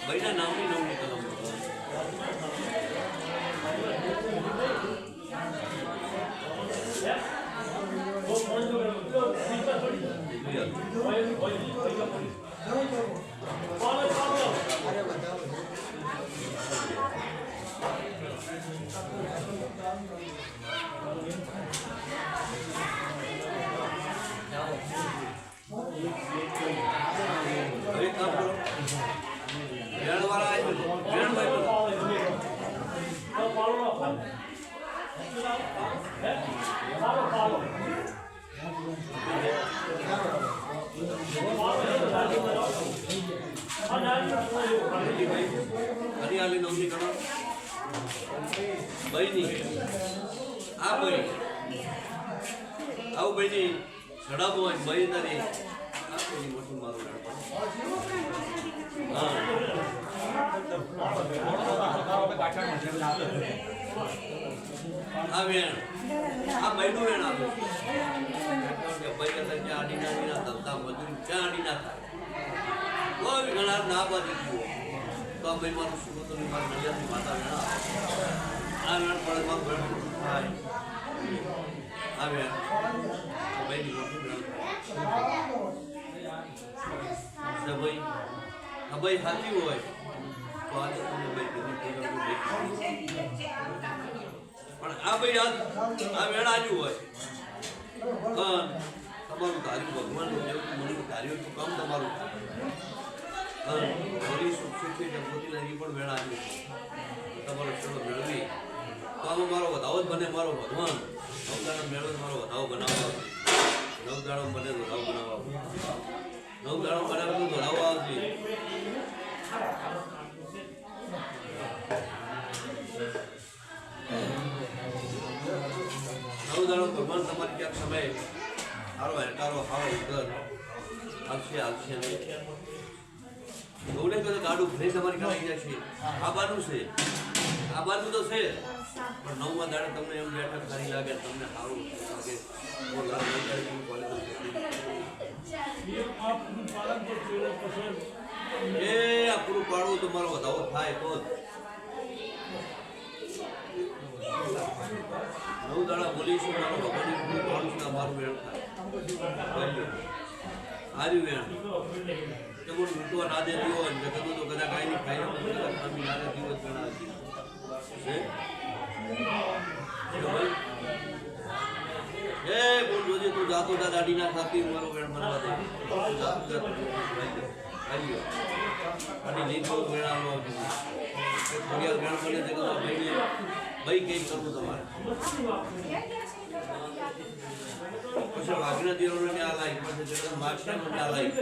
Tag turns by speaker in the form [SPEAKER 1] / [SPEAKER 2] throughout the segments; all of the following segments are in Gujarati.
[SPEAKER 1] ભાઈના નામની નવની કલમ હરિયાળી નવની કરો ભાઈની આ ભાઈ આવું ભાઈની સડાબો હોય ભાઈ તારી આ ભાઈની મોટું મારું હા આ વેણ આ ભાઈનું વેણ આપે કે ભાઈ ત્યાં આડીના ધંધા મજૂરી ક્યાં આડી ના થાય કોઈ ઘણા ના બાજી જુઓ તો આ ભાઈ મારું શું હતું મારી નડિયાદની માતા વેણા આ વેણ પડે મારું વેણ થાય આ વેણ ભાઈની મોટું વેણ ભાઈ આ ભાઈ સાચી હોય તો આજે તમે ભાઈ પણ આ ભાઈ આ વેણ આજુ હોય તમારું કાર્ય ભગવાનનું જેવું મને કાર્ય કામ તમારું મારી સુખ સુખી જગવતી નહીં પણ વેણ આવ્યું તમારો છેડો મેળવી તો આમાં મારો વધાવો જ બને મારો ભગવાન નવદાડો મેળવે મારો વધાવો બનાવવા નવદાડો બને વધાવો બનાવવા નવદાડો બનાવે તો વધાવો આવશે નવદાડો ભગવાન તમારી ક્યાંક સમય સારો હેરકારો સારો ઉધર આવશે આવશે નહીં ગૌડે કહે ગાડું ભલે તમારી કરાવી જાય છે આ બાજુ છે આ બાજુ તો છે પણ નવમાં દાડે તમને એમ બેઠક સારી લાગે તમને સારું લાગે એ આ પૂરું પાડવું તો મારો વધાવો થાય તો નવ દાડા બોલીશું મારો ભગવાનની પૂરું પાડું છું મારું વેણ થાય હાર્યું વેણ તમું મૂકવા ના દે દીવો જગત તો કદાચ કાંઈ નહીં ખાઈ અમે ના દે દીવો ગણા છે એ બોલ જોજે તું જાતો જા દાડી ના ખાતી મારો વેણ મનવા દે જાતો જા હાર્યો અને લીધો વેણાનો ઘડિયાળ વેણ બને જગત ભાઈ કઈ કરવું તમારે પછી વાઘના દેવોને આ લાઈક પછી જગત માછીનો આ લાઈક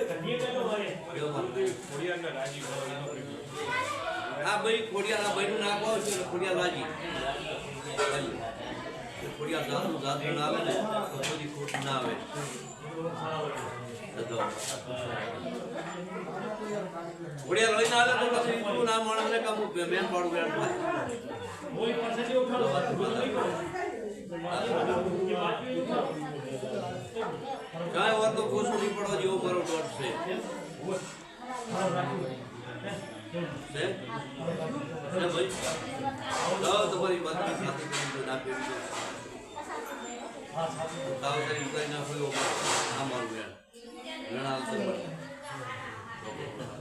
[SPEAKER 1] આ ભાઈ ખોડિયાર આ ભાઈનું નામ આવે છે ખોડિયાર રાજી ખોડિયાર જાતું જાતું ના આવે ને તો કોઈ ખોટ ના આવે ખોડિયાર લઈને આવે તો પછી તું ના માણસને કામ મેન પાડું વેણ થાય કાંઈ વાત તો ખુશ નહીં પડવા જેવો મારો ડોટ છે ભાઈ જાઓ તમારી વાતની સાથે ના ફેરી તાવ તારી ઉતારી ના હોય આ મારું વેણ વેણા